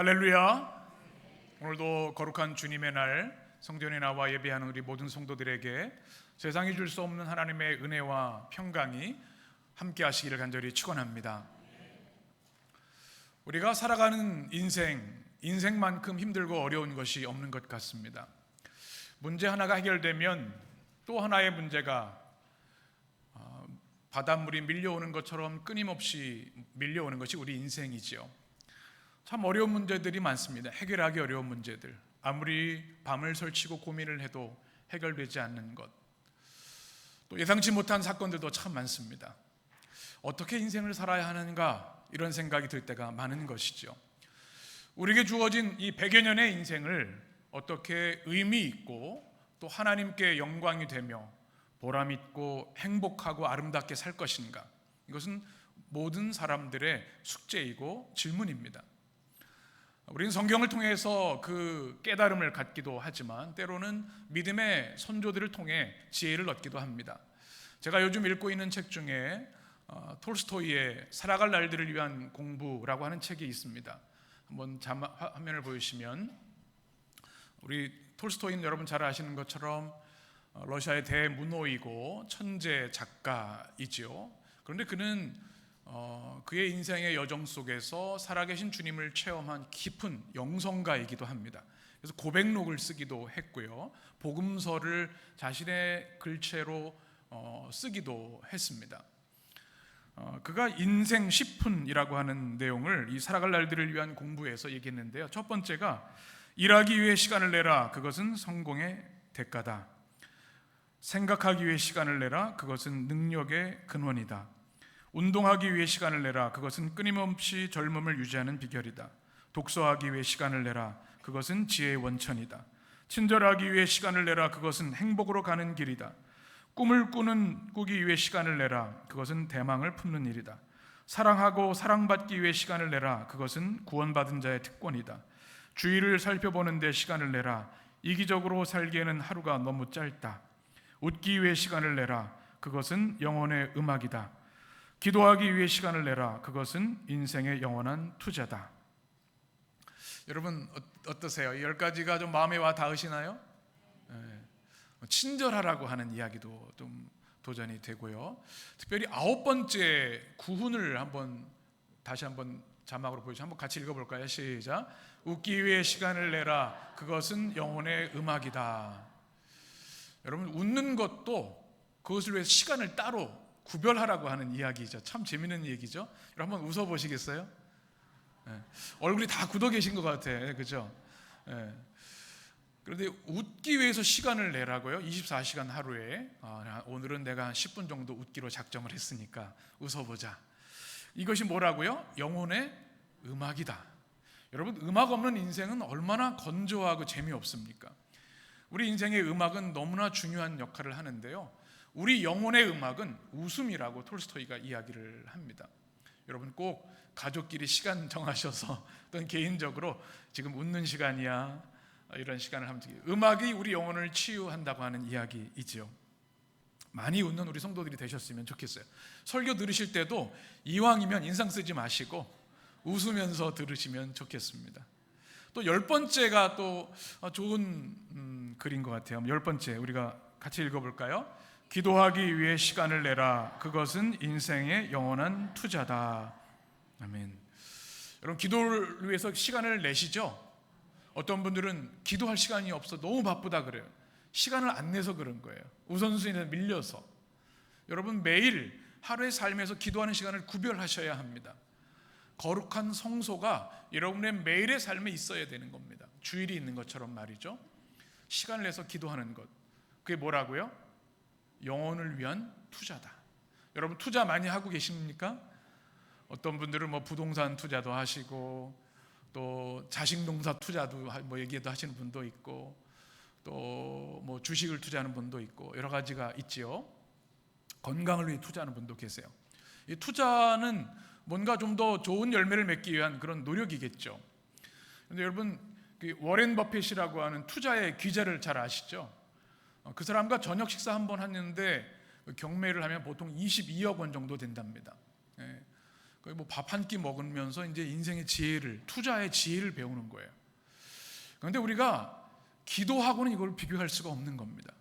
할렐루야. 오늘도 거룩한 주님의 날 성전에 나와 예배하는 우리 모든 성도들에게 세상이 줄 수 없는 하나님의 은혜와 평강이 함께 하시기를 간절히 축원합니다. 우리가 살아가는 인생만큼 힘들고 어려운 것이 없는 것 같습니다. 문제 하나가 해결되면 또 하나의 문제가 바닷물이 밀려오는 것처럼 끊임없이 밀려오는 것이 우리 인생이지요. 참 어려운 문제들이 많습니다. 해결하기 어려운 문제들, 아무리 밤을 설치고 고민을 해도 해결되지 않는 것, 또 예상치 못한 사건들도 참 많습니다. 어떻게 인생을 살아야 하는가 이런 생각이 들 때가 많은 것이죠. 우리에게 주어진 이 100여 년의 인생을 어떻게 의미 있고 또 하나님께 영광이 되며 보람 있고 행복하고 아름답게 살 것인가, 이것은 모든 사람들의 숙제이고 질문입니다. 우리는 성경을 통해서 그 깨달음을 갖기도 하지만 때로는 믿음의 선조들을 통해 지혜를 얻기도 합니다. 제가 요즘 읽고 있는 책 중에 톨스토이의 살아갈 날들을 위한 공부라고 하는 책이 있습니다. 한번 화면을 보여주시면, 우리 톨스토이는 여러분 잘 아시는 것처럼 러시아의 대문호이고 천재 작가이지요. 그런데 그는 그의 인생의 여정 속에서 살아계신 주님을 체험한 깊은 영성가이기도 합니다. 그래서 고백록을 쓰기도 했고요, 복음서를 자신의 글체로 쓰기도 했습니다. 그가 인생 10분이라고 하는 내용을 이 살아갈 날들을 위한 공부에서 얘기했는데요. 첫 번째가 일하기 위해 시간을 내라, 그것은 성공의 대가다. 생각하기 위해 시간을 내라, 그것은 능력의 근원이다. 운동하기 위해 시간을 내라, 그것은 끊임없이 젊음을 유지하는 비결이다. 독서하기 위해 시간을 내라, 그것은 지혜의 원천이다. 친절하기 위해 시간을 내라, 그것은 행복으로 가는 길이다. 꿈을 꾸기 위해 시간을 내라, 그것은 대망을 품는 일이다. 사랑하고 사랑받기 위해 시간을 내라, 그것은 구원받은 자의 특권이다. 주위를 살펴보는 데 시간을 내라, 이기적으로 살기에는 하루가 너무 짧다. 웃기 위해 시간을 내라, 그것은 영혼의 음악이다. 기도하기 위해 시간을 내라, 그것은 인생의 영원한 투자다. 여러분 어떠세요? 이 10가지가 좀 마음에 와 닿으시나요? 친절하라고 하는 이야기도 좀 도전이 되고요. 특별히 9번째 구훈을 다시 한번 자막으로 보여주시죠. 한번 같이 읽어볼까요? 시작. 웃기 위해 시간을 내라, 그것은 영혼의 음악이다. 여러분, 웃는 것도 그것을 위해 시간을 따로 구별하라고 하는 이야기죠. 참 재밌는 얘기죠. 여러분 한번 웃어보시겠어요? 얼굴이 다 굳어 계신 것 같아, 그죠? 그런데 웃기 위해서 시간을 내라고요? 24시간 하루에 오늘은 내가 한 10분 정도 웃기로 작정을 했으니까 웃어보자. 이것이 뭐라고요? 영혼의 음악이다. 여러분, 음악 없는 인생은 얼마나 건조하고 재미없습니까? 우리 인생의 음악은 너무나 중요한 역할을 하는데요, 우리 영혼의 음악은 웃음이라고 톨스토이가 이야기를 합니다. 여러분 꼭 가족끼리 시간 정하셔서 또는 개인적으로 지금 웃는 시간이야, 이런 시간을 하면 돼요. 음악이 우리 영혼을 치유한다고 하는 이야기이죠. 많이 웃는 우리 성도들이 되셨으면 좋겠어요. 설교 들으실 때도 이왕이면 인상 쓰지 마시고 웃으면서 들으시면 좋겠습니다. 또 10번째가 또 좋은 글인 것 같아요. 10번째 우리가 같이 읽어볼까요? 기도하기 위해 시간을 내라, 그것은 인생의 영원한 투자다. 아멘. 여러분, 기도를 위해서 시간을 내시죠? 어떤 분들은 기도할 시간이 없어, 너무 바쁘다 그래요. 시간을 안 내서 그런 거예요. 우선순위에 밀려서. 여러분, 매일 하루의 삶에서 기도하는 시간을 구별하셔야 합니다. 거룩한 성소가 여러분의 매일의 삶에 있어야 되는 겁니다. 주일이 있는 것처럼 말이죠. 시간을 내서 기도하는 것, 그게 뭐라고요? 영혼을 위한 투자다. 여러분 투자 많이 하고 계십니까? 어떤 분들은 뭐 부동산 투자도 하시고 또 자식농사 투자도 얘기도 하시는 분도 있고 또 뭐 주식을 투자하는 분도 있고 여러 가지가 있지요. 건강을 위해 투자하는 분도 계세요. 이 투자는 뭔가 좀 더 좋은 열매를 맺기 위한 그런 노력이겠죠. 그런데 여러분, 워렌 버핏이라고 하는 투자의 귀재를 잘 아시죠? 그 사람과 저녁 식사 한번 했는데 경매를 하면 보통 22억 원 정도 된답니다. 거의 뭐 밥 한 끼 먹으면서 이제 인생의 지혜를, 투자의 지혜를 배우는 거예요. 그런데 우리가 기도하고는 이걸 비교할 수가 없는 겁니다.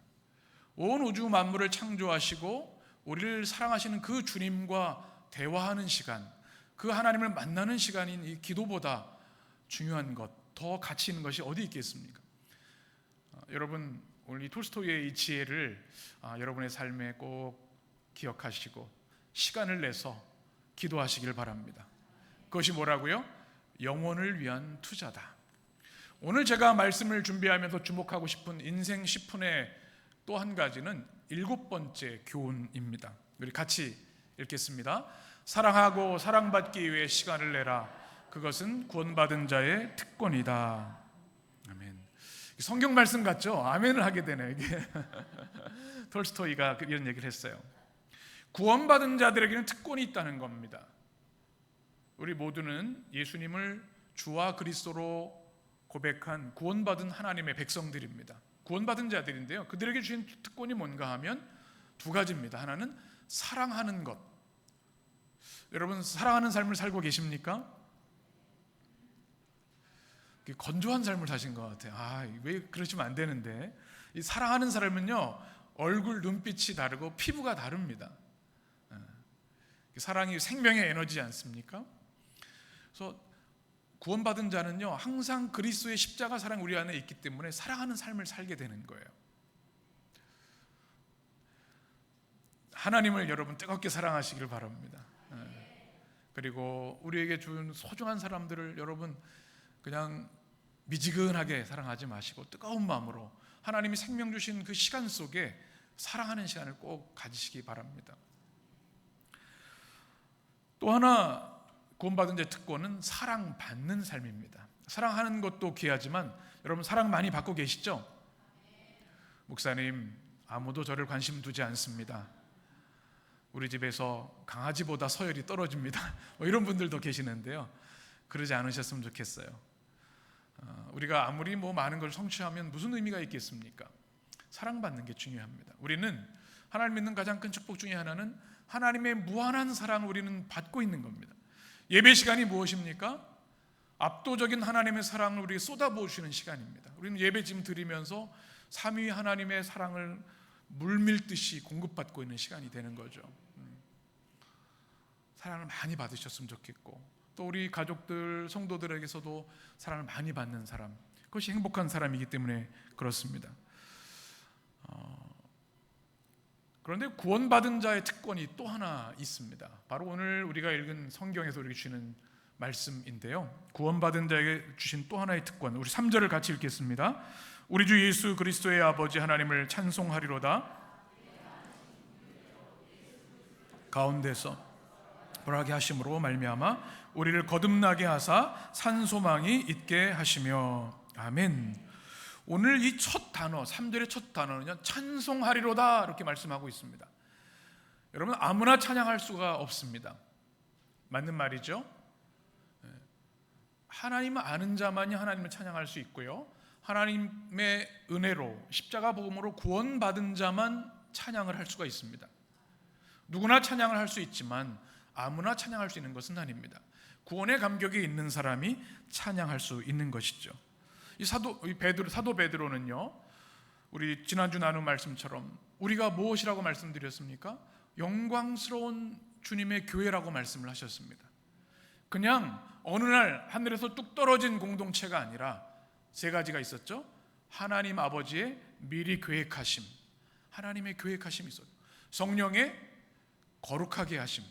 온 우주 만물을 창조하시고 우리를 사랑하시는 그 주님과 대화하는 시간, 그 하나님을 만나는 시간인 이 기도보다 중요한 것, 더 가치 있는 것이 어디 있겠습니까? 여러분, 오늘 이 톨스토이의 이 지혜를 여러분의 삶에 꼭 기억하시고 시간을 내서 기도하시길 바랍니다. 그것이 뭐라고요? 영혼을 위한 투자다. 오늘 제가 말씀을 준비하면서 주목하고 싶은 인생 10분의 또 한 가지는 7번째 교훈입니다. 우리 같이 읽겠습니다. 사랑하고 사랑받기 위해 시간을 내라. 그것은 구원받은 자의 특권이다. 아멘. 성경 말씀 같죠? 아멘을 하게 되네요. 이게 톨스토이가 이런 얘기를 했어요. 구원받은 자들에게는 특권이 있다는 겁니다. 우리 모두는 예수님을 주와 그리스도로 고백한 구원받은 하나님의 백성들입니다. 구원받은 자들인데요, 그들에게 주신 특권이 뭔가 하면 두 가지입니다. 하나는 사랑하는 것. 여러분, 사랑하는 삶을 살고 계십니까? 건조한 삶을 사신 것 같아요. 왜 그러시면 안 되는데. 이 사랑하는 사람은요, 얼굴, 눈빛이 다르고 피부가 다릅니다. 사랑이 생명의 에너지지 않습니까? 그래서 구원받은 자는요, 항상 그리스도의 십자가 사랑 우리 안에 있기 때문에 사랑하는 삶을 살게 되는 거예요. 하나님을 여러분 뜨겁게 사랑하시길 바랍니다. 그리고 우리에게 준 소중한 사람들을 여러분 그냥 미지근하게 사랑하지 마시고 뜨거운 마음으로 하나님이 생명 주신 그 시간 속에 사랑하는 시간을 꼭 가지시기 바랍니다. 또 하나 구원받은 자의 특권은 사랑받는 삶입니다. 사랑하는 것도 귀하지만 여러분 사랑 많이 받고 계시죠? 목사님, 아무도 저를 관심 두지 않습니다. 우리 집에서 강아지보다 서열이 떨어집니다. 이런 분들도 계시는데요, 그러지 않으셨으면 좋겠어요. 우리가 아무리 많은 걸 성취하면 무슨 의미가 있겠습니까? 사랑받는 게 중요합니다. 우리는 하나님 믿는 가장 큰 축복 중에 하나는 하나님의 무한한 사랑을 우리는 받고 있는 겁니다. 예배 시간이 무엇입니까? 압도적인 하나님의 사랑을 우리에게 쏟아부으시는 시간입니다. 우리는 예배 지금 드리면서 삼위 하나님의 사랑을 물밀듯이 공급받고 있는 시간이 되는 거죠. 사랑을 많이 받으셨으면 좋겠고, 또 우리 가족들, 성도들에게서도 사랑을 많이 받는 사람, 그것이 행복한 사람이기 때문에 그렇습니다. 그런데 구원받은 자의 특권이 또 하나 있습니다. 바로 오늘 우리가 읽은 성경에서 우리에게 주시는 말씀인데요, 구원받은 자에게 주신 또 하나의 특권, 우리 3절을 같이 읽겠습니다. 우리 주 예수 그리스도의 아버지 하나님을 찬송하리로다. 가운데서 불하게 하심으로 말미암아 우리를 거듭나게 하사 산 소망이 있게 하시며. 아멘. 오늘 이 첫 단어, 3절의 첫 단어는요, 찬송하리로다 이렇게 말씀하고 있습니다. 여러분, 아무나 찬양할 수가 없습니다. 맞는 말이죠? 하나님을 아는 자만이 하나님을 찬양할 수 있고요, 하나님의 은혜로 십자가 복음으로 구원받은 자만 찬양을 할 수가 있습니다. 누구나 찬양을 할 수 있지만 아무나 찬양할 수 있는 것은 아닙니다. 구원의 감격이 있는 사람이 찬양할 수 있는 것이죠. 이 사도 베드로는요, 우리 지난주 나눈 말씀처럼 우리가 무엇이라고 말씀드렸습니까? 영광스러운 주님의 교회라고 말씀을 하셨습니다. 그냥 어느 날 하늘에서 뚝 떨어진 공동체가 아니라 세 가지가 있었죠. 하나님 아버지의 미리 계획하심, 하나님의 계획하심이 있어요. 성령의 거룩하게 하심,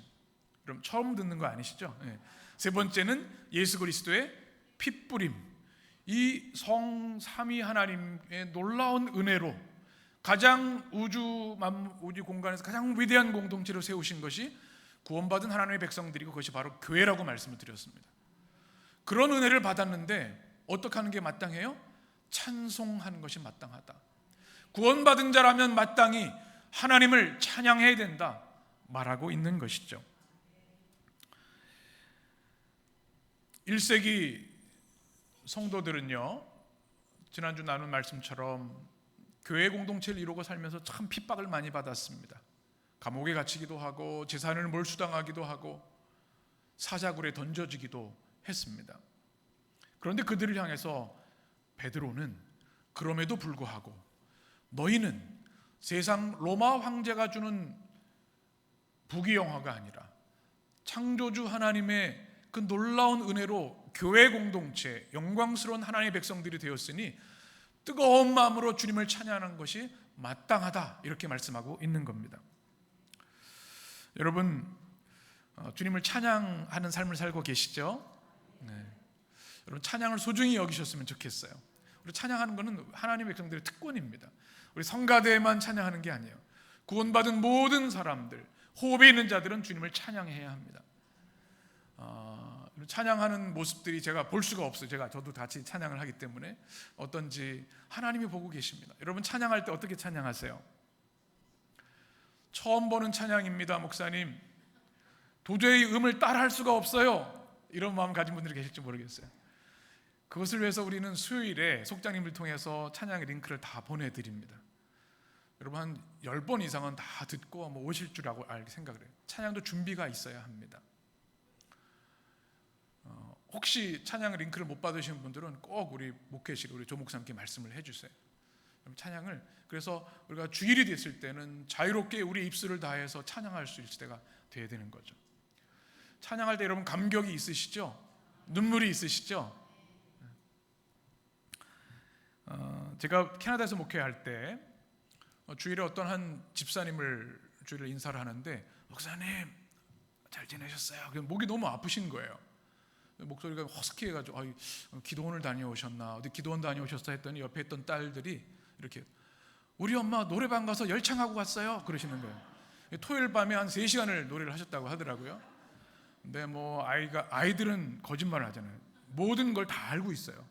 그럼 처음 듣는 거 아니시죠? 세 번째는 예수 그리스도의 핏뿌림, 이 성삼위 하나님의 놀라운 은혜로 가장 우주 공간에서 가장 위대한 공동체로 세우신 것이 구원받은 하나님의 백성들이고, 그것이 바로 교회라고 말씀을 드렸습니다. 그런 은혜를 받았는데 어떻게 하는 게 마땅해요? 찬송하는 것이 마땅하다. 구원받은 자라면 마땅히 하나님을 찬양해야 된다 말하고 있는 것이죠. 1세기 성도들은요, 지난주 나눈 말씀처럼 교회 공동체를 이루고 살면서 참 핍박을 많이 받았습니다. 감옥에 갇히기도 하고 재산을 몰수당하기도 하고 사자굴에 던져지기도 했습니다. 그런데 그들을 향해서 베드로는 그럼에도 불구하고 너희는 세상 로마 황제가 주는 부귀영화가 아니라 창조주 하나님의 그 놀라운 은혜로 교회 공동체, 영광스러운 하나님의 백성들이 되었으니 뜨거운 마음으로 주님을 찬양하는 것이 마땅하다, 이렇게 말씀하고 있는 겁니다. 여러분, 주님을 찬양하는 삶을 살고 계시죠? 네. 여러분, 찬양을 소중히 여기셨으면 좋겠어요. 우리 찬양하는 것은 하나님의 백성들의 특권입니다. 우리 성가대만 찬양하는 게 아니에요. 구원받은 모든 사람들, 호흡에 있는 자들은 주님을 찬양해야 합니다. 찬양하는 모습들이 제가 볼 수가 없어요. 저도 같이 찬양을 하기 때문에 어떤지 하나님이 보고 계십니다. 여러분, 찬양할 때 어떻게 찬양하세요? 처음 보는 찬양입니다, 목사님. 도저히 음을 따라할 수가 없어요. 이런 마음 가진 분들이 계실지 모르겠어요. 그것을 위해서 우리는 수요일에 속장님을 통해서 찬양의 링크를 다 보내드립니다. 여러분, 한 10번 이상은 다 듣고 오실 줄 알고 생각을 해요. 찬양도 준비가 있어야 합니다. 혹시 찬양 링크를 못 받으시는 분들은 꼭 우리 목회실, 우리 조 목사님께 말씀을 해주세요. 찬양을, 그래서 우리가 주일이 됐을 때는 자유롭게 우리 입술을 다해서 찬양할 수 있을 때가 돼야 되는 거죠. 찬양할 때 여러분 감격이 있으시죠? 눈물이 있으시죠? 제가 캐나다에서 목회할 때 주일에 어떤 한 집사님을 주일에 인사를 하는데, 목사님 잘 지내셨어요? 목이 너무 아프신 거예요. 목소리가 허스키해가지고 기도원을 다녀오셨나, 어디 기도원 다녀오셨어 했더니 옆에 있던 딸들이 이렇게, 우리 엄마 노래방 가서 열창하고 갔어요, 그러시는 거예요. 토요일 밤에 한 3시간을 노래를 하셨다고 하더라고요. 근데 아이들은 거짓말을 하잖아요. 모든 걸 다 알고 있어요.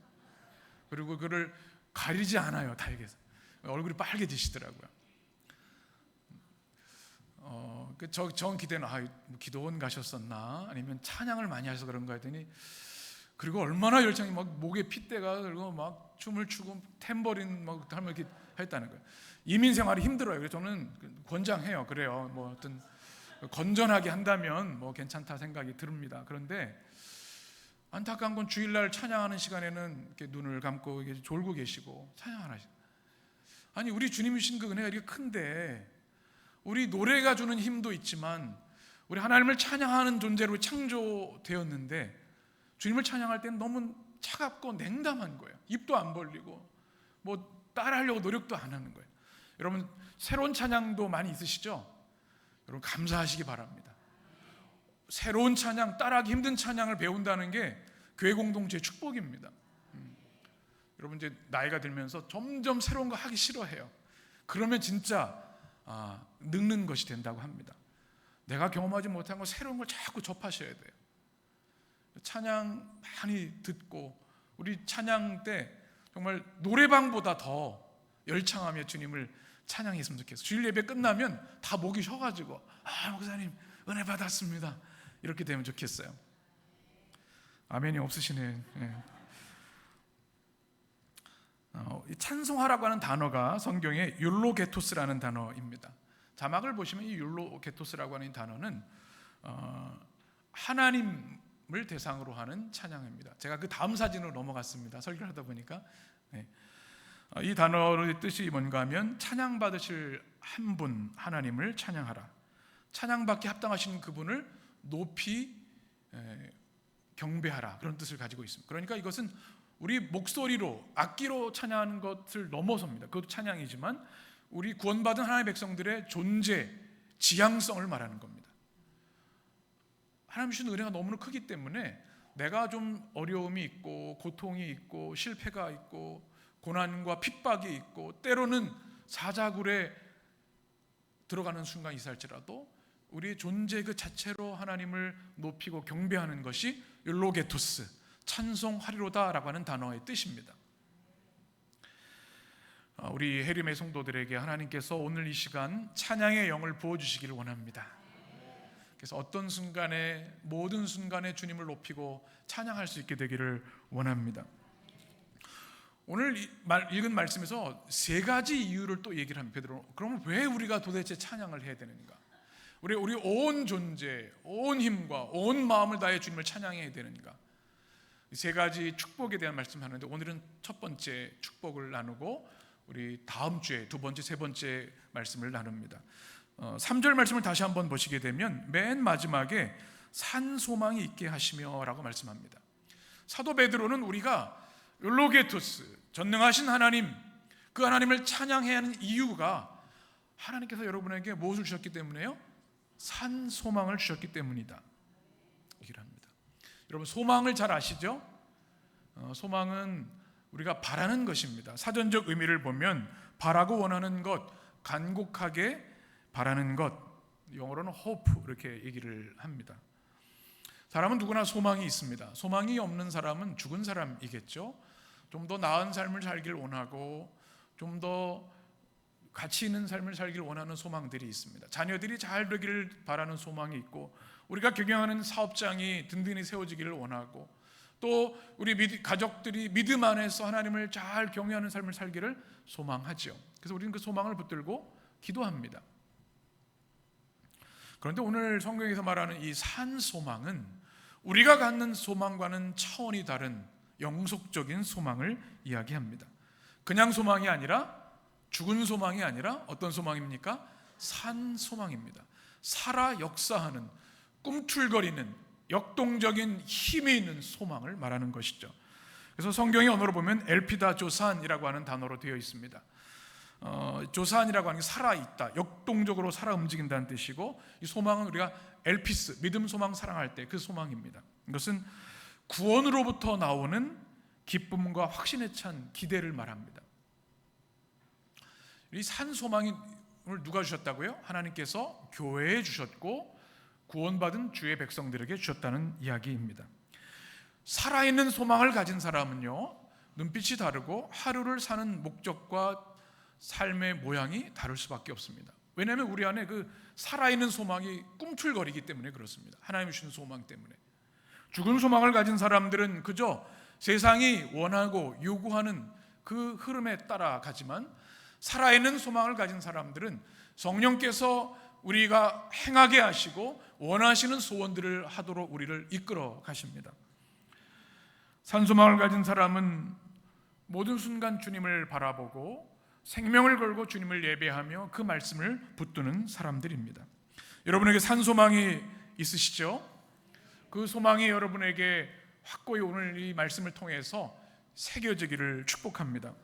그리고 그를 가리지 않아요. 다 얘기해서 얼굴이 빨개지시더라고요. 전 기대는 기도원 가셨었나, 아니면 찬양을 많이 하셔서 그런가 했더니, 그리고 얼마나 열창이 막 목에 핏대가 들고 막 춤을 추고 탬버린 막 하면 이렇게 했다는 거예요. 이민 생활이 힘들어요. 그래서 저는 권장해요. 그래요. 어떤 건전하게 한다면 괜찮다 생각이 듭니다. 그런데 안타까운 건 주일날 찬양하는 시간에는 이렇게 눈을 감고 이렇게 졸고 계시고 찬양을 하시고, 아니 우리 주님이 주신 그 은혜가 이렇게 큰데, 우리 노래가 주는 힘도 있지만 우리 하나님을 찬양하는 존재로 창조되었는데 주님을 찬양할 때는 너무 차갑고 냉담한 거예요. 입도 안 벌리고 따라하려고 노력도 안 하는 거예요. 여러분, 새로운 찬양도 많이 있으시죠? 여러분, 감사하시기 바랍니다. 새로운 찬양, 따라하기 힘든 찬양을 배운다는 게 교회 공동체의 축복입니다. 여러분, 이제 나이가 들면서 점점 새로운 거 하기 싫어해요. 그러면 진짜 늙는 것이 된다고 합니다. 내가 경험하지 못한 거 새로운 걸 자꾸 접하셔야 돼요. 찬양 많이 듣고, 우리 찬양 때 정말 노래방보다 더 열창하며 주님을 찬양했으면 좋겠어요. 주일 예배 끝나면 다 목이 쉬어가지고 목사님 은혜 받았습니다, 이렇게 되면 좋겠어요. 아멘이 없으시네. 찬송하라고 하는 단어가 성경에 율로게토스라는 단어입니다. 자막을 보시면 이 율로게토스라고 하는 단어는 하나님을 대상으로 하는 찬양입니다. 제가 그 다음 사진으로 넘어갔습니다. 설교를 하다 보니까. 이 단어의 뜻이 뭔가 하면 찬양받으실 한 분 하나님을 찬양하라, 찬양받기 합당하신 그분을 높이 경배하라, 그런 뜻을 가지고 있습니다. 그러니까 이것은 우리 목소리로 악기로 찬양하는 것을 넘어섭니다. 그것도 찬양이지만 우리 구원받은 하나님의 백성들의 존재, 지향성을 말하는 겁니다. 하나님 주신 은혜가 너무나 크기 때문에 내가 좀 어려움이 있고 고통이 있고 실패가 있고 고난과 핍박이 있고 때로는 사자굴에 들어가는 순간이 있을지라도 우리의 존재 그 자체로 하나님을 높이고 경배하는 것이 율로게토스, 찬송하리로다라고 하는 단어의 뜻입니다. 우리 해림의 성도들에게 하나님께서 오늘 이 시간 찬양의 영을 부어주시기를 원합니다. 그래서 어떤 순간에, 모든 순간에 주님을 높이고 찬양할 수 있게 되기를 원합니다. 오늘 읽은 말씀에서 3가지 이유를 또 얘기를 합니다. 베드로, 그러면 왜 우리가 도대체 찬양을 해야 되는가? 우리 온 존재, 온 힘과 온 마음을 다해 주님을 찬양해야 되는가? 이 세 가지 축복에 대한 말씀하는데 오늘은 첫 번째 축복을 나누고 우리 다음 주에 두 번째, 세 번째 말씀을 나눕니다. 3절 말씀을 다시 한번 보시게 되면 맨 마지막에 산 소망이 있게 하시며 라고 말씀합니다. 사도 베드로는 우리가 욜로게토스, 전능하신 하나님, 그 하나님을 찬양해야 하는 이유가 하나님께서 여러분에게 무엇을 주셨기 때문에요? 산 소망을 주셨기 때문이다, 얘기를 합니다. 여러분, 소망을 잘 아시죠? 소망은 우리가 바라는 것입니다. 사전적 의미를 보면 바라고 원하는 것, 간곡하게 바라는 것, 영어로는 hope 이렇게 얘기를 합니다. 사람은 누구나 소망이 있습니다. 소망이 없는 사람은 죽은 사람이겠죠. 좀 더 나은 삶을 살길 원하고 좀 더 가치 있는 삶을 살길 원하는 소망들이 있습니다. 자녀들이 잘 되기를 바라는 소망이 있고, 우리가 경영하는 사업장이 든든히 세워지기를 원하고, 또 우리 가족들이 믿음 안에서 하나님을 잘 경외하는 삶을 살기를 소망하죠. 그래서 우리는 그 소망을 붙들고 기도합니다. 그런데 오늘 성경에서 말하는 이 산 소망은 우리가 갖는 소망과는 차원이 다른 영속적인 소망을 이야기합니다. 그냥 소망이 아니라, 죽은 소망이 아니라 어떤 소망입니까? 산 소망입니다. 살아 역사하는, 꿈틀거리는 역동적인 힘이 있는 소망을 말하는 것이죠. 그래서 성경의 언어로 보면 엘피다 조산이라고 하는 단어로 되어 있습니다. 조산이라고 하는 게 살아있다, 역동적으로 살아 움직인다는 뜻이고, 이 소망은 우리가 엘피스, 믿음, 소망, 사랑할 때 그 소망입니다. 이것은 구원으로부터 나오는 기쁨과 확신에 찬 기대를 말합니다. 이 산 소망을 누가 주셨다고요? 하나님께서 교회에 주셨고 구원받은 주의 백성들에게 주셨다는 이야기입니다. 살아있는 소망을 가진 사람은요, 눈빛이 다르고 하루를 사는 목적과 삶의 모양이 다를 수밖에 없습니다. 왜냐하면 우리 안에 그 살아있는 소망이 꿈틀거리기 때문에 그렇습니다. 하나님이 주신 소망 때문에. 죽은 소망을 가진 사람들은 그저 세상이 원하고 요구하는 그 흐름에 따라가지만, 살아있는 소망을 가진 사람들은 성령께서 우리가 행하게 하시고 원하시는 소원들을 하도록 우리를 이끌어 가십니다. 산소망을 가진 사람은 모든 순간 주님을 바라보고 생명을 걸고 주님을 예배하며 그 말씀을 붙드는 사람들입니다. 여러분에게 산소망이 있으시죠? 그 소망이 여러분에게 확고히 오늘 이 말씀을 통해서 새겨지기를 축복합니다.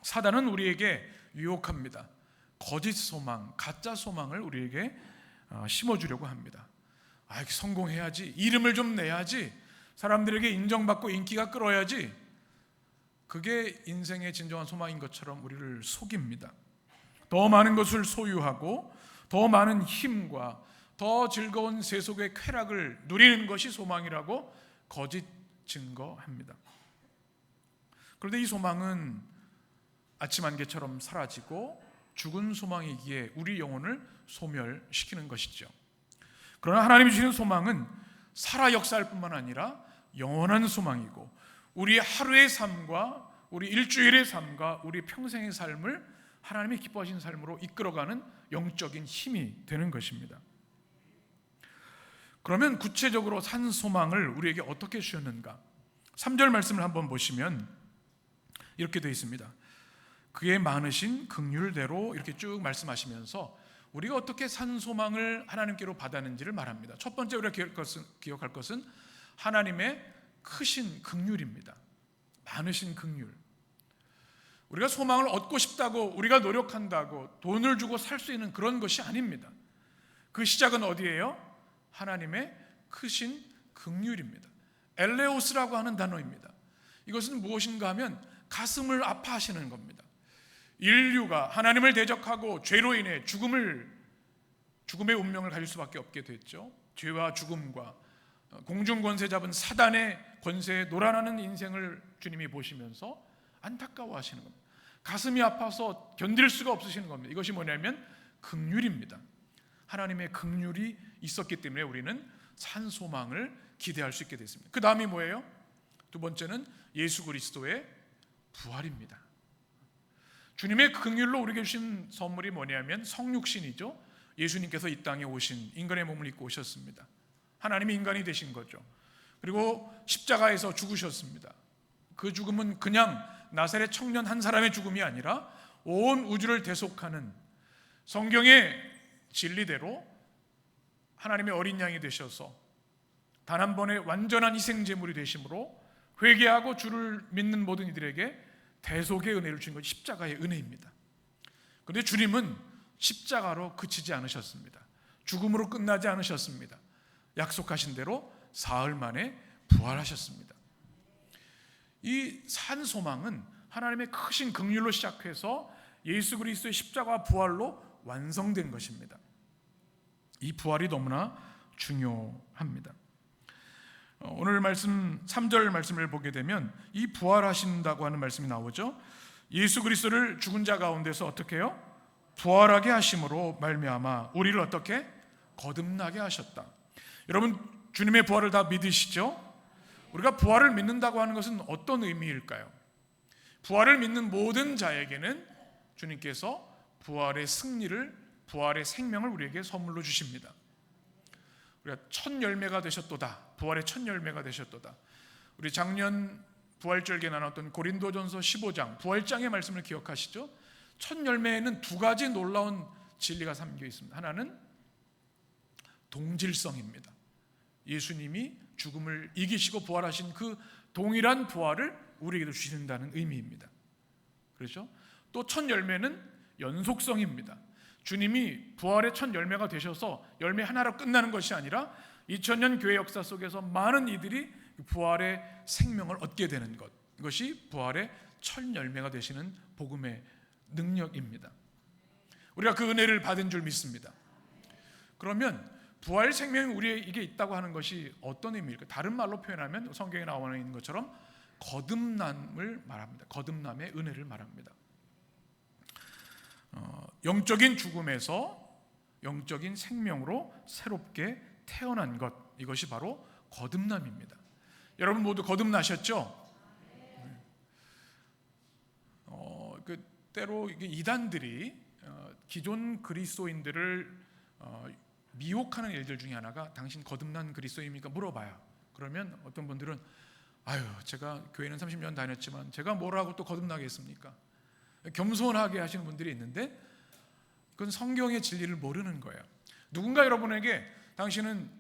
사단은 우리에게 유혹합니다. 거짓 소망, 가짜 소망을 우리에게 심어주려고 합니다. 성공해야지, 이름을 좀 내야지, 사람들에게 인정받고 인기가 끌어야지, 그게 인생의 진정한 소망인 것처럼 우리를 속입니다. 더 많은 것을 소유하고 더 많은 힘과 더 즐거운 세속의 쾌락을 누리는 것이 소망이라고 거짓 증거합니다. 그런데 이 소망은 아침 안개처럼 사라지고 죽은 소망이기에 우리 영혼을 소멸시키는 것이죠. 그러나 하나님이 주시는 소망은 살아 역사할 뿐만 아니라 영원한 소망이고, 우리 하루의 삶과 우리 일주일의 삶과 우리 평생의 삶을 하나님이 기뻐하시는 삶으로 이끌어가는 영적인 힘이 되는 것입니다. 그러면 구체적으로 산 소망을 우리에게 어떻게 주셨는가? 3절 말씀을 한번 보시면 이렇게 되어 있습니다. 그의 많으신 긍휼대로, 이렇게 쭉 말씀하시면서 우리가 어떻게 산 소망을 하나님께로 받았는지를 말합니다. 첫 번째 우리가 기억할 것은 하나님의 크신 긍휼입니다. 많으신 긍휼. 우리가 소망을 얻고 싶다고, 우리가 노력한다고 돈을 주고 살 수 있는 그런 것이 아닙니다. 그 시작은 어디예요? 하나님의 크신 긍휼입니다. 엘레오스라고 하는 단어입니다. 이것은 무엇인가 하면 가슴을 아파하시는 겁니다. 인류가 하나님을 대적하고 죄로 인해 죽음의 운명을 가질 수밖에 없게 됐죠. 죄와 죽음과 공중 권세 잡은 사단의 권세에 놀아나는 인생을 주님이 보시면서 안타까워하시는 겁니다. 가슴이 아파서 견딜 수가 없으시는 겁니다. 이것이 뭐냐면 긍휼입니다. 하나님의 긍휼이 있었기 때문에 우리는 산 소망을 기대할 수 있게 됐습니다. 그 다음이 뭐예요? 두 번째는 예수 그리스도의 부활입니다. 주님의 긍휼로 우리에게 주신 선물이 뭐냐면 성육신이죠. 예수님께서 이 땅에 오신 인간의 몸을 입고 오셨습니다. 하나님이 인간이 되신 거죠. 그리고 십자가에서 죽으셨습니다. 그 죽음은 그냥 나사렛 청년 한 사람의 죽음이 아니라 온 우주를 대속하는 성경의 진리대로 하나님의 어린 양이 되셔서 단 한 번의 완전한 희생 제물이 되심으로 회개하고 주를 믿는 모든 이들에게 대속의 은혜를 주신 것이 십자가의 은혜입니다. 그런데 주님은 십자가로 그치지 않으셨습니다. 죽음으로 끝나지 않으셨습니다. 약속하신 대로 사흘 만에 부활하셨습니다. 이 산 소망은 하나님의 크신 긍휼로 시작해서 예수 그리스도의 십자가 부활로 완성된 것입니다. 이 부활이 너무나 중요합니다. 오늘 말씀 3절 말씀을 보게 되면 이 부활하신다고 하는 말씀이 나오죠. 예수 그리스도를 죽은 자 가운데서 어떻게 해요? 부활하게 하심으로 말미암아 우리를 어떻게? 거듭나게 하셨다. 여러분 주님의 부활을 다 믿으시죠? 우리가 부활을 믿는다고 하는 것은 어떤 의미일까요? 부활을 믿는 모든 자에게는 주님께서 부활의 승리를, 부활의 생명을 우리에게 선물로 주십니다. 우리가 첫 열매가 되셨도다. 부활의 첫 열매가 되셨도다. 우리 작년 부활절기에 나눴던 고린도전서 15장 부활장의 말씀을 기억하시죠? 첫 열매에는 두 가지 놀라운 진리가 담겨 있습니다. 하나는 동질성입니다. 예수님이 죽음을 이기시고 부활하신 그 동일한 부활을 우리에게도 주신다는 의미입니다. 그렇죠? 또 첫 열매는 연속성입니다. 주님이 부활의 첫 열매가 되셔서 열매 하나로 끝나는 것이 아니라 2000년 교회 역사 속에서 많은 이들이 부활의 생명을 얻게 되는 것, 이것이 부활의 첫 열매가 되시는 복음의 능력입니다. 우리가 그 은혜를 받은 줄 믿습니다. 그러면 부활 생명이 우리에게 있다고 하는 것이 어떤 의미일까? 다른 말로 표현하면 성경에 나와 있는 것처럼 거듭남을 말합니다. 거듭남의 은혜를 말합니다. 영적인 죽음에서 영적인 생명으로 새롭게 태어난 것, 이것이 바로 거듭남입니다. 여러분 모두 거듭나셨죠? 때로 이단들이 기존 그리스도인들을 미혹하는 일들 중에 하나가 당신 거듭난 그리스도입니까? 물어봐요. 그러면 어떤 분들은 아유, 제가 교회는 30년 다녔지만 제가 뭐라고 또 거듭나겠습니까? 겸손하게 하시는 분들이 있는데 그건 성경의 진리를 모르는 거예요. 누군가 여러분에게 당신은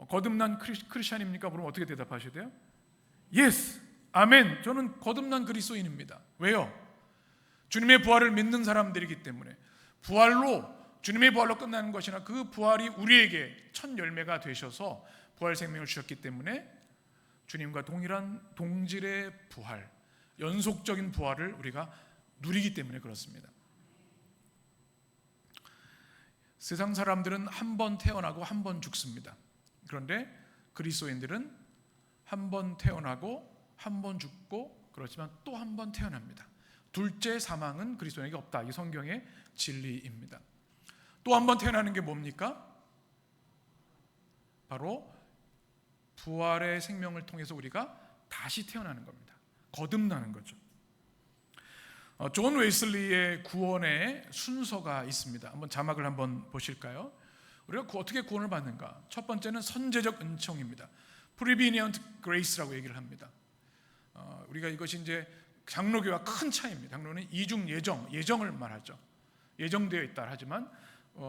거듭난 크리스찬입니까? 그러면 어떻게 대답하셔야 돼요? Yes, 아멘. 저는 거듭난 그리스도인입니다. 왜요? 주님의 부활을 믿는 사람들이기 때문에 주님의 부활로 끝나는 것이나 그 부활이 우리에게 첫 열매가 되셔서 부활 생명을 주셨기 때문에 주님과 동일한 동질의 부활, 연속적인 부활을 우리가 누리기 때문에 그렇습니다. 세상 사람들은 한 번 태어나고 한 번 죽습니다. 그런데 그리스도인들은 한 번 태어나고 한 번 죽고 그렇지만 또 한 번 태어납니다. 둘째 사망은 그리스도인에게 없다. 이 성경의 진리입니다. 또 한 번 태어나는 게 뭡니까? 바로 부활의 생명을 통해서 우리가 다시 태어나는 겁니다. 거듭나는 거죠. 존 웨슬리의 구원의 순서가 있습니다. 한번 자막을 한번 보실까요? 우리가 어떻게 구원을 받는가? 첫 번째는 선제적 은총입니다. Prevenient Grace라고 얘기를 합니다. 우리가 이것이 이제 장로교와 큰 차이입니다. 장로는 이중 예정을 말하죠. 예정되어 있다 하지만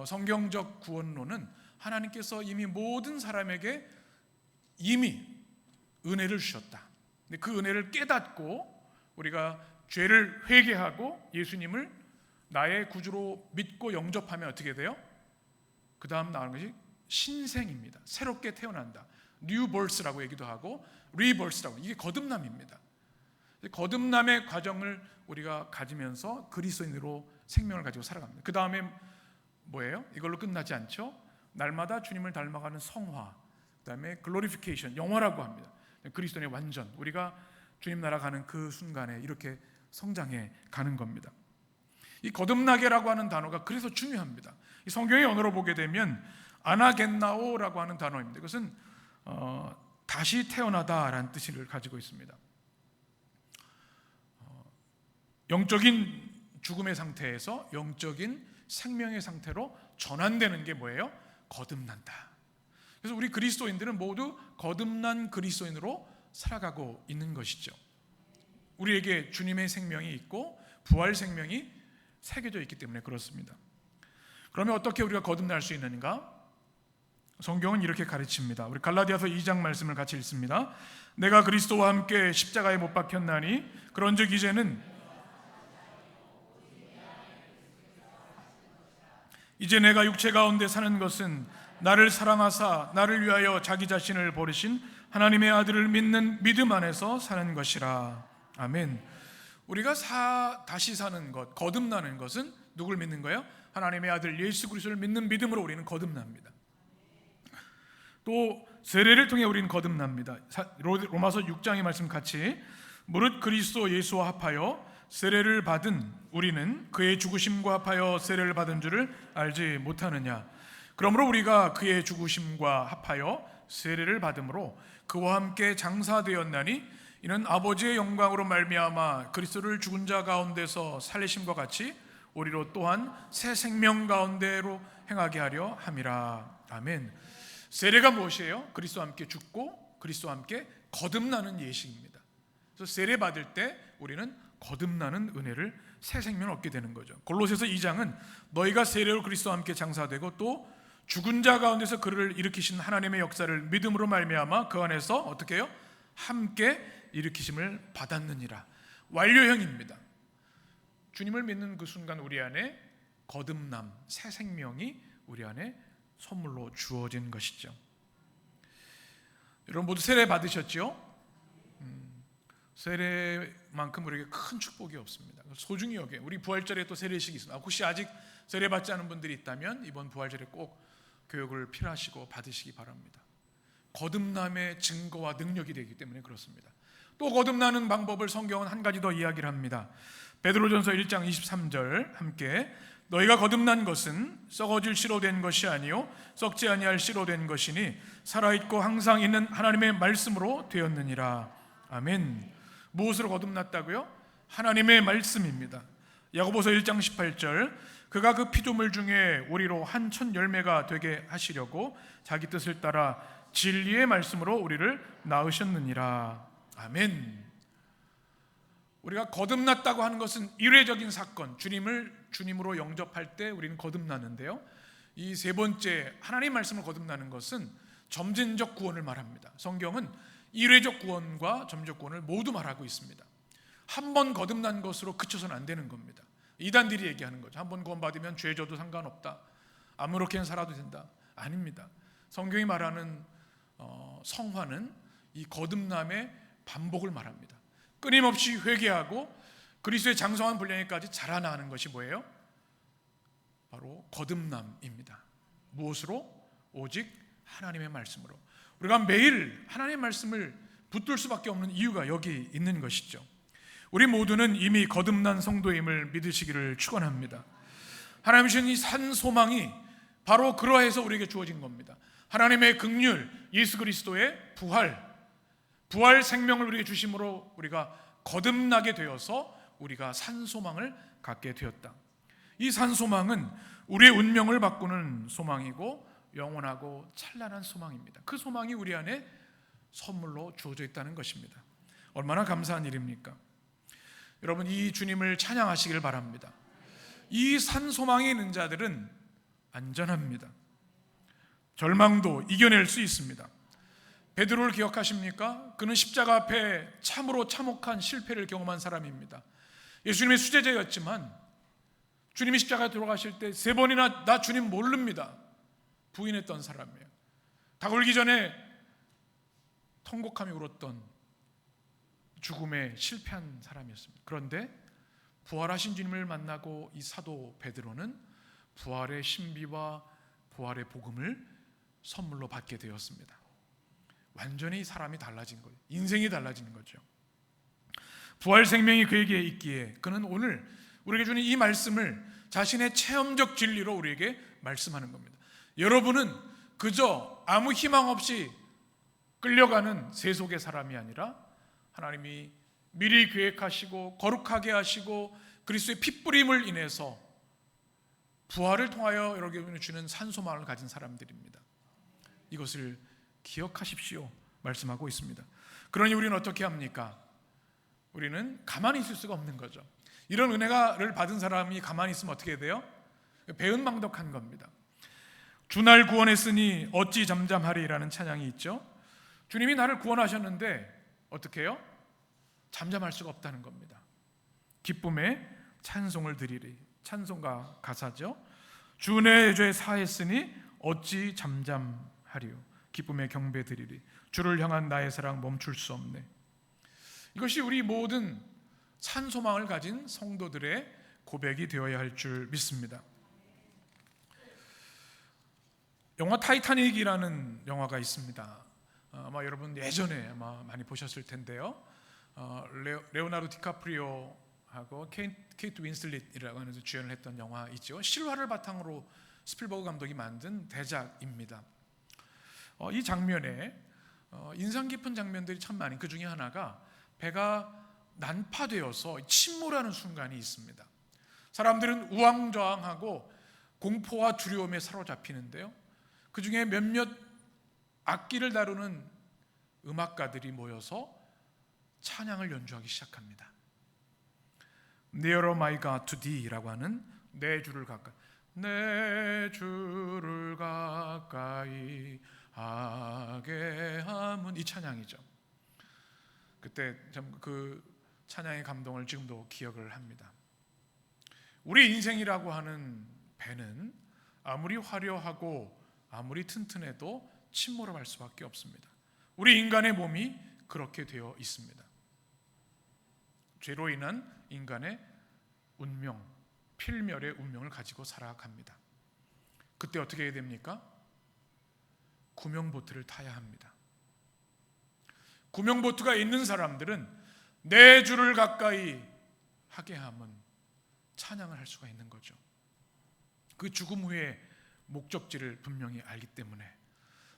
성경적 구원론은 하나님께서 이미 모든 사람에게 이미 은혜를 주셨다. 근데 그 은혜를 깨닫고 우리가 죄를 회개하고 예수님을 나의 구주로 믿고 영접하면 어떻게 돼요? 그 다음 나오는 것이 신생입니다. 새롭게 태어난다. New birth라고 얘기도 하고 rebirth라고, 이게 거듭남입니다. 거듭남의 과정을 우리가 가지면서 그리스도인으로 생명을 가지고 살아갑니다. 그 다음에 뭐예요? 이걸로 끝나지 않죠? 날마다 주님을 닮아가는 성화, 그 다음에 글로리피케이션, 영화라고 합니다. 그리스도인의 완전, 우리가 주님 나라 가는 그 순간에 이렇게 성장해 가는 겁니다. 이 거듭나게라고 하는 단어가 그래서 중요합니다. 이 성경의 언어로 보게 되면 아나겐나오라고 하는 단어입니다. 이것은 다시 태어나다라는 뜻을 가지고 있습니다. 영적인 죽음의 상태에서 영적인 생명의 상태로 전환되는 게 뭐예요? 거듭난다. 그래서 우리 그리스도인들은 모두 거듭난 그리스도인으로 살아가고 있는 것이죠. 우리에게 주님의 생명이 있고 부활 생명이 새겨져 있기 때문에 그렇습니다. 그러면 어떻게 우리가 거듭날 수 있는가? 성경은 이렇게 가르칩니다. 우리 갈라디아서 2장 말씀을 같이 읽습니다. 내가 그리스도와 함께 십자가에 못 박혔나니 그런즉 이제는 이제 내가 육체 가운데 사는 것은 나를 사랑하사 나를 위하여 자기 자신을 버리신 하나님의 아들을 믿는 믿음 안에서 사는 것이라. 아멘. 우리가 다시 사는 것, 거듭나는 것은 누굴 믿는 거예요? 하나님의 아들 예수 그리스도를 믿는 믿음으로 우리는 거듭납니다. 또 세례를 통해 우리는 거듭납니다. 로마서 6장의 말씀 같이 무릇 그리스도 예수와 합하여 세례를 받은 우리는 그의 죽으심과 합하여 세례를 받은 줄을 알지 못하느냐. 그러므로 우리가 그의 죽으심과 합하여 세례를 받음으로 그와 함께 장사되었나니 이는 아버지의 영광으로 말미암아 그리스도를 죽은 자 가운데서 살리심과 같이 우리로 또한 새 생명 가운데로 행하게 하려 함이라. 아멘. 세례가 무엇이에요? 그리스도와 함께 죽고 그리스도와 함께 거듭나는 예식입니다. 그래서 세례 받을 때 우리는 거듭나는 은혜를 새 생명을 얻게 되는 거죠. 골로새서 2장은 너희가 세례로 그리스도와 함께 장사되고 또 죽은 자 가운데서 그를 일으키신 하나님의 역사를 믿음으로 말미암아 그 안에서 어떻게 해요? 함께 일으키심을 받았느니라. 완료형입니다. 주님을 믿는 그 순간 우리 안에 거듭남, 새 생명이 우리 안에 선물로 주어진 것이죠. 여러분 모두 세례 받으셨죠? 세례만큼 우리에게 큰 축복이 없습니다. 소중히 여겨. 우리 부활절에 또 세례식이 있습니다. 혹시 아직 세례 받지 않은 분들이 있다면 이번 부활절에 꼭 교육을 필요하시고 받으시기 바랍니다. 거듭남의 증거와 능력이 되기 때문에 그렇습니다. 또 거듭나는 방법을 성경은 한 가지 더 이야기를 합니다. 베드로전서 1장 23절 함께 너희가 거듭난 것은 썩어질 씨로 된 것이 아니요 썩지 아니할 씨로 된 것이니 살아있고 항상 있는 하나님의 말씀으로 되었느니라. 아멘. 무엇으로 거듭났다고요? 하나님의 말씀입니다. 야고보서 1장 18절 그가 그 피조물 중에 우리로 한 첫 열매가 되게 하시려고 자기 뜻을 따라 진리의 말씀으로 우리를 낳으셨느니라. 아멘. 우리가 거듭났다고 하는 것은 이례적인 사건, 주님으로 영접할 때 우리는 거듭나는데요. 이 세 번째 하나님 말씀을 거듭나는 것은 점진적 구원을 말합니다. 성경은 이례적 구원과 점진적 구원을 모두 말하고 있습니다. 한 번 거듭난 것으로 그쳐서는 안 되는 겁니다. 이단들이 얘기하는 거죠. 한 번 구원받으면 죄 져도 상관없다. 아무렇게나 살아도 된다. 아닙니다. 성경이 말하는 성화는 이 거듭남의 반복을 말합니다. 끊임없이 회개하고 그리스도의 장성한 분량에까지 자라나는 것이 뭐예요? 바로 거듭남입니다. 무엇으로? 오직 하나님의 말씀으로. 우리가 매일 하나님의 말씀을 붙들 수밖에 없는 이유가 여기 있는 것이죠. 우리 모두는 이미 거듭난 성도임을 믿으시기를 축원합니다. 하나님 주신 이 산 소망이 바로 그러해서 우리에게 주어진 겁니다. 하나님의 긍휼, 예수 그리스도의 부활 생명을 우리에게 주심으로 우리가 거듭나게 되어서 우리가 산 소망을 갖게 되었다. 이 산 소망은 우리의 운명을 바꾸는 소망이고 영원하고 찬란한 소망입니다. 그 소망이 우리 안에 선물로 주어져 있다는 것입니다. 얼마나 감사한 일입니까? 여러분 이 주님을 찬양하시길 바랍니다. 이 산 소망에 있는 자들은 안전합니다. 절망도 이겨낼 수 있습니다. 베드로를 기억하십니까? 그는 십자가 앞에 참으로 참혹한 실패를 경험한 사람입니다. 예수님의 수제자였지만 주님이 십자가에 들어가실 때 3번이나 나 주님 모릅니다 부인했던 사람이에요. 다굴기 전에 통곡하며 울었던 죽음에 실패한 사람이었습니다. 그런데 부활하신 주님을 만나고 이 사도 베드로는 부활의 신비와 부활의 복음을 선물로 받게 되었습니다. 완전히 사람이 달라진 거예요. 인생이 달라지는 거죠. 부활 생명이 그에게 있기에 그는 오늘 우리에게 주는 이 말씀을 자신의 체험적 진리로 우리에게 말씀하는 겁니다. 여러분은 그저 아무 희망 없이 끌려가는 세속의 사람이 아니라 하나님이 미리 계획하시고 거룩하게 하시고 그리스도의 핏부림을 인해서 부활을 통하여 여러분이 주는 산소망을 가진 사람들입니다. 이것을 기억하십시오 말씀하고 있습니다. 그러니 우리는 어떻게 합니까? 우리는 가만히 있을 수가 없는 거죠. 이런 은혜를 받은 사람이 가만히 있으면 어떻게 돼요? 배은망덕한 겁니다. 주날 구원했으니 어찌 잠잠하리라는 찬양이 있죠. 주님이 나를 구원하셨는데 어떻게 해요? 잠잠할 수가 없다는 겁니다. 기쁨의 찬송을 드리리. 찬송가 가사죠. 주 내 죄 사했으니 어찌 잠잠하리요. 기쁨의 경배 드리리. 주를 향한 나의 사랑 멈출 수 없네. 이것이 우리 모든 찬소망을 가진 성도들의 고백이 되어야 할 줄 믿습니다. 영화 타이타닉이라는 영화가 있습니다. 아마 여러분 예전에 아마 많이 보셨을 텐데요. 레오나르도 디카프리오하고 케이트 윈슬릿이라고 하는 주연을 했던 영화이죠. 실화를 바탕으로 스필버그 감독이 만든 대작입니다. 이 장면에 인상 깊은 장면들이 참 많이, 그 중에 하나가 배가 난파되어서 침몰하는 순간이 있습니다. 사람들은 우왕좌왕하고 공포와 두려움에 사로잡히는데요. 그 중에 몇몇 악기를 다루는 음악가들이 모여서 찬양을 연주하기 시작합니다. Nearer my God to Thee라고 하는 내 주를 가까이, 내 주를 가까이 하게 함은 이 찬양이죠. 그때 그 찬양의 감동을 지금도 기억을 합니다. 우리 인생이라고 하는 배는 아무리 화려하고 아무리 튼튼해도 침몰할 수밖에 없습니다. 우리 인간의 몸이 그렇게 되어 있습니다. 죄로 인한 인간의 운명, 필멸의 운명을 가지고 살아갑니다. 그때 어떻게 해야 됩니까? 구명보트를 타야 합니다. 구명보트가 있는 사람들은 내 주를 가까이 하게 함은 찬양을 할 수가 있는 거죠. 그 죽음 후에 목적지를 분명히 알기 때문에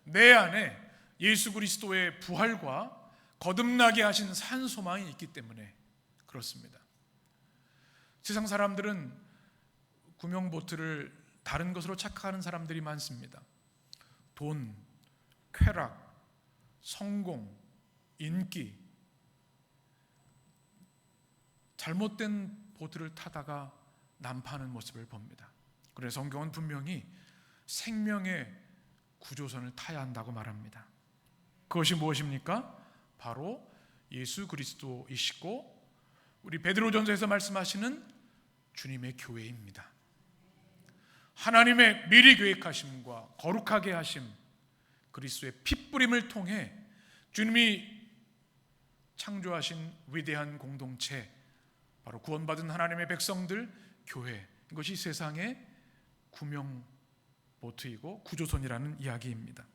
내 안에 예수 그리스도의 부활과 거듭나게 하신 산소망이 있기 때문에 그렇습니다. 세상 사람들은 구명보트를 다른 것으로 착각하는 사람들이 많습니다. 돈, 쾌락, 성공, 인기, 잘못된 보트를 타다가 난파하는 모습을 봅니다. 그래서 성경은 분명히 생명의 구조선을 타야 한다고 말합니다. 그것이 무엇입니까? 바로 예수 그리스도이시고 우리 베드로전서에서 말씀하시는 주님의 교회입니다. 하나님의 미리 계획하심과 거룩하게 하심, 그리스도의 핏부림을 통해 주님이 창조하신 위대한 공동체, 바로 구원받은 하나님의 백성들 교회, 이것이 세상의 구명보트이고 구조선이라는 이야기입니다.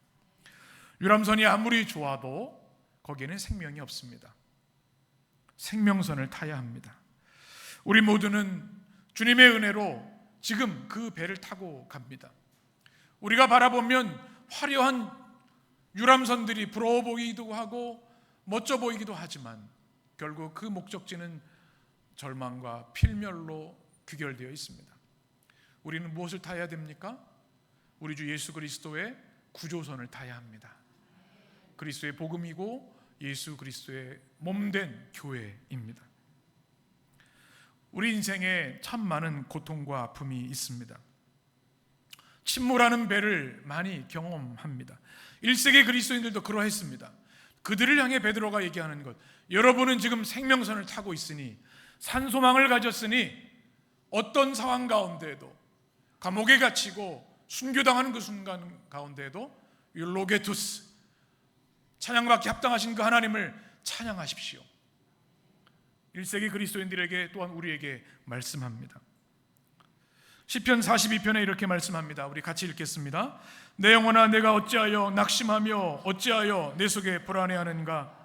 유람선이 아무리 좋아도 거기에는 생명이 없습니다. 생명선을 타야 합니다. 우리 모두는 주님의 은혜로 지금 그 배를 타고 갑니다. 우리가 바라보면 화려한 유람선들이 부러워 보이기도 하고 멋져 보이기도 하지만 결국 그 목적지는 절망과 필멸로 귀결되어 있습니다. 우리는 무엇을 타야 됩니까? 우리 주 예수 그리스도의 구조선을 타야 합니다. 그리스도의 복음이고 예수 그리스도의 몸된 교회입니다. 우리 인생에 참 많은 고통과 아픔이 있습니다. 침몰하는 배를 많이 경험합니다. 1세기 그리스도인들도 그러했습니다. 그들을 향해 베드로가 얘기하는 것, 여러분은 지금 생명선을 타고 있으니, 산소망을 가졌으니 어떤 상황 가운데에도, 감옥에 갇히고 순교당하는 그 순간 가운데에도 율로게투스, 찬양받기 합당하신 그 하나님을 찬양하십시오. 1세기 그리스도인들에게 또한 우리에게 말씀합니다. 시편 42편에 이렇게 말씀합니다. 우리 같이 읽겠습니다. 내 영혼아 내가 어찌하여 낙심하며 어찌하여 내 속에 불안해하는가.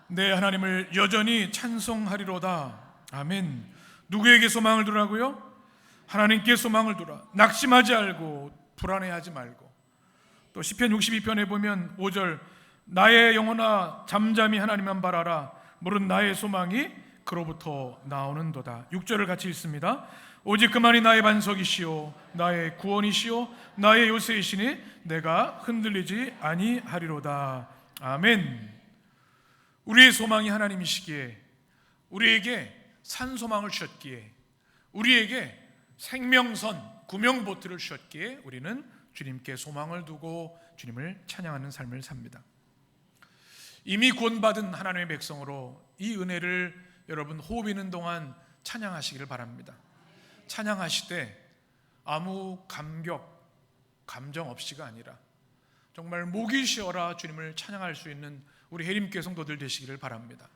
내 하나님을 여전히 찬송하리로다. 아멘. 누구에게 소망을 두라고요? 하나님께 소망을 두라. 낙심하지 말고 불안해하지 말고. 또 시편 62편에 보면 5절, 나의 영혼아 잠잠히 하나님만 바라라. 무릇 나의 소망이 그로부터 나오는도다. 6절을 같이 읽습니다. 오직 그만이 나의 반석이시오 나의 구원이시오 나의 요새이시니 내가 흔들리지 아니하리로다. 아멘. 우리의 소망이 하나님이시기에, 우리에게 산소망을 주셨기에, 우리에게 생명선 구명보트를 주셨기에 우리는 주님께 소망을 두고 주님을 찬양하는 삶을 삽니다. 이미 구원받은 하나님의 백성으로 이 은혜를 여러분 호흡 있는 동안 찬양하시기를 바랍니다. 찬양하실 때 아무 감정 없이가 아니라 정말 목이 쉬어라 주님을 찬양할 수 있는 우리 해림교회 성도들 되시기를 바랍니다.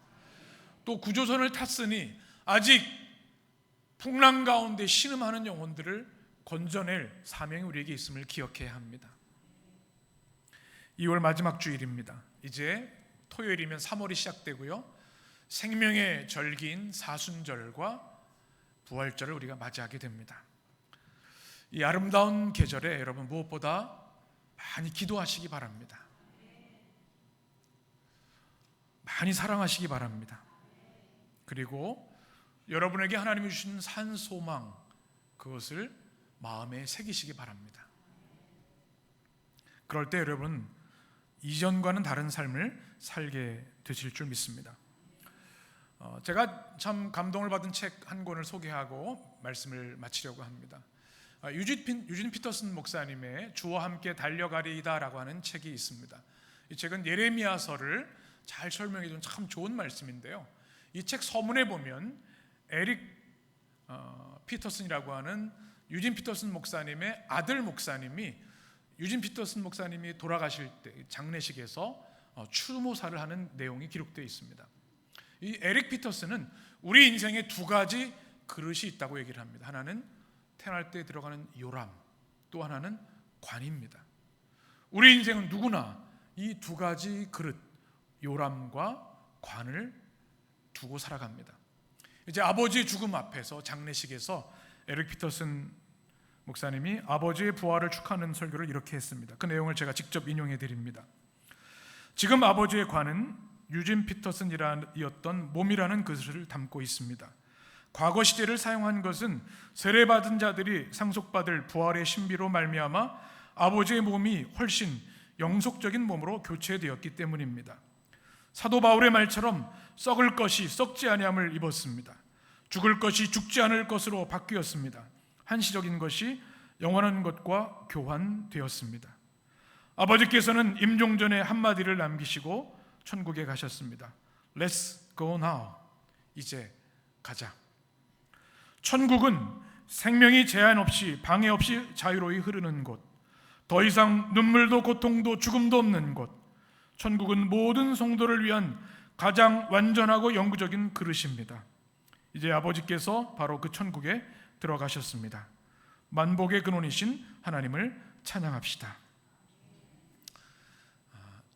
또 구조선을 탔으니 아직 풍랑 가운데 신음하는 영혼들을 건져낼 사명이 우리에게 있음을 기억해야 합니다. 2월 마지막 주일입니다. 이제 토요일이면 3월이 시작되고요, 생명의 절기인 사순절과 부활절을 우리가 맞이하게 됩니다. 이 아름다운 계절에 여러분 무엇보다 많이 기도하시기 바랍니다. 많이 사랑하시기 바랍니다. 그리고 여러분에게 하나님이 주신 산소망, 그것을 마음에 새기시기 바랍니다. 그럴 때 여러분 이전과는 다른 삶을 살게 되실 줄 믿습니다. 제가 참 감동을 받은 책 한 권을 소개하고 말씀을 마치려고 합니다. 유진 피터슨 목사님의 주와 함께 달려가리이다 라고 하는 책이 있습니다. 이 책은 예레미야서를 잘 설명해 준 참 좋은 말씀인데요, 이 책 서문에 보면 에릭 피터슨이라고 하는 유진 피터슨 목사님의 아들 목사님이, 유진 피터슨 목사님이 돌아가실 때 장례식에서 추모사를 하는 내용이 기록되어 있습니다. 이 에릭 피터슨은 우리 인생에 두 가지 그릇이 있다고 얘기를 합니다. 하나는 태어날 때 들어가는 요람, 또 하나는 관입니다. 우리 인생은 누구나 이 두 가지 그릇, 요람과 관을 두고 살아갑니다. 이제 아버지의 죽음 앞에서 장례식에서 에릭 피터슨 목사님이 아버지의 부활을 축하하는 설교를 이렇게 했습니다. 그 내용을 제가 직접 인용해 드립니다. 지금 아버지의 관은 유진 피터슨이었던 몸이라는 그릇을 담고 있습니다. 과거 시대를 사용한 것은 세례받은 자들이 상속받을 부활의 신비로 말미암아 아버지의 몸이 훨씬 영속적인 몸으로 교체되었기 때문입니다. 사도 바울의 말처럼 썩을 것이 썩지 아니함을 입었습니다. 죽을 것이 죽지 않을 것으로 바뀌었습니다. 한시적인 것이 영원한 것과 교환되었습니다. 아버지께서는 임종 전에 한마디를 남기시고 천국에 가셨습니다. Let's go now. 이제 가자. 천국은 생명이 제한 없이 방해 없이 자유로이 흐르는 곳, 더 이상 눈물도 고통도 죽음도 없는 곳. 천국은 모든 성도를 위한 가장 완전하고 영구적인 그릇입니다. 이제 아버지께서 바로 그 천국에 들어가셨습니다. 만복의 근원이신 하나님을 찬양합시다.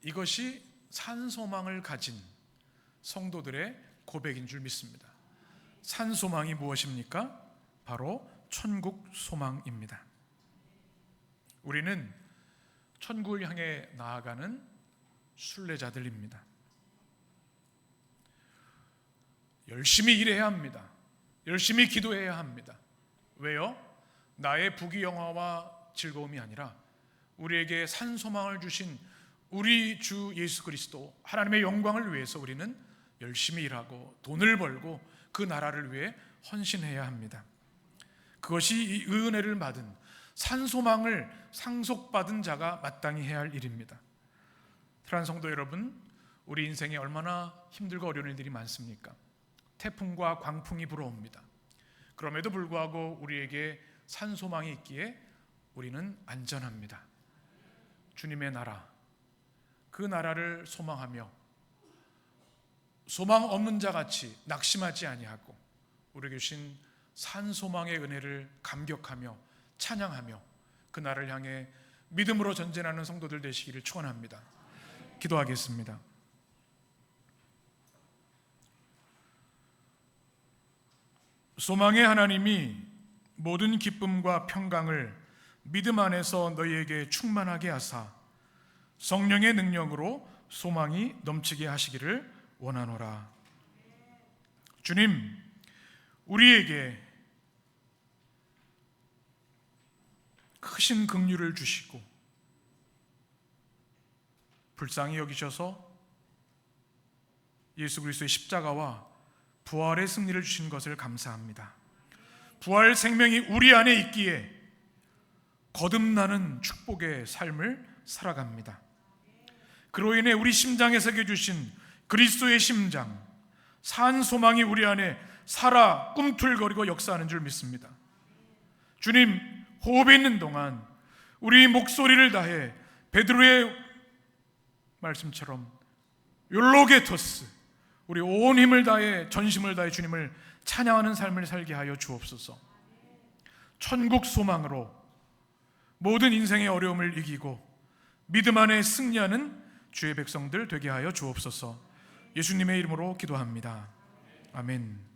이것이 산소망을 가진 성도들의 고백인 줄 믿습니다. 산소망이 무엇입니까? 바로 천국 소망입니다. 우리는 천국을 향해 나아가는 순례자들입니다. 열심히 일해야 합니다. 열심히 기도해야 합니다. 왜요? 나의 부귀영화와 즐거움이 아니라 우리에게 산소망을 주신 우리 주 예수 그리스도 하나님의 영광을 위해서 우리는 열심히 일하고 돈을 벌고 그 나라를 위해 헌신해야 합니다. 그것이 이 은혜를 받은 산소망을 상속받은 자가 마땅히 해야 할 일입니다. 사랑하는 성도 여러분, 우리 인생에 얼마나 힘들고 어려운 일들이 많습니까? 태풍과 광풍이 불어옵니다. 그럼에도 불구하고 우리에게 산소망이 있기에 우리는 안전합니다. 주님의 나라, 그 나라를 소망하며 소망 없는 자같이 낙심하지 아니하고 우리에게 주신 산소망의 은혜를 감격하며 찬양하며 그 나라를 향해 믿음으로 전진하는 성도들 되시기를 축원합니다. 기도하겠습니다. 소망의 하나님이 모든 기쁨과 평강을 믿음 안에서 너희에게 충만하게 하사 성령의 능력으로 소망이 넘치게 하시기를 원하노라. 주님, 우리에게 크신 긍휼을 주시고 불쌍히 여기셔서 예수 그리스도의 십자가와 부활의 승리를 주신 것을 감사합니다. 부활 생명이 우리 안에 있기에 거듭나는 축복의 삶을 살아갑니다. 그로 인해 우리 심장에 새겨주신 그리스도의 심장, 산 소망이 우리 안에 살아 꿈틀거리고 역사하는 줄 믿습니다. 주님, 호흡이 있는 동안 우리 목소리를 다해 베드로의 말씀처럼 욜로게토스, 우리 온 힘을 다해 전심을 다해 주님을 찬양하는 삶을 살게 하여 주옵소서. 천국 소망으로 모든 인생의 어려움을 이기고 믿음 안에 승리하는 주의 백성들 되게 하여 주옵소서. 예수님의 이름으로 기도합니다. 아멘.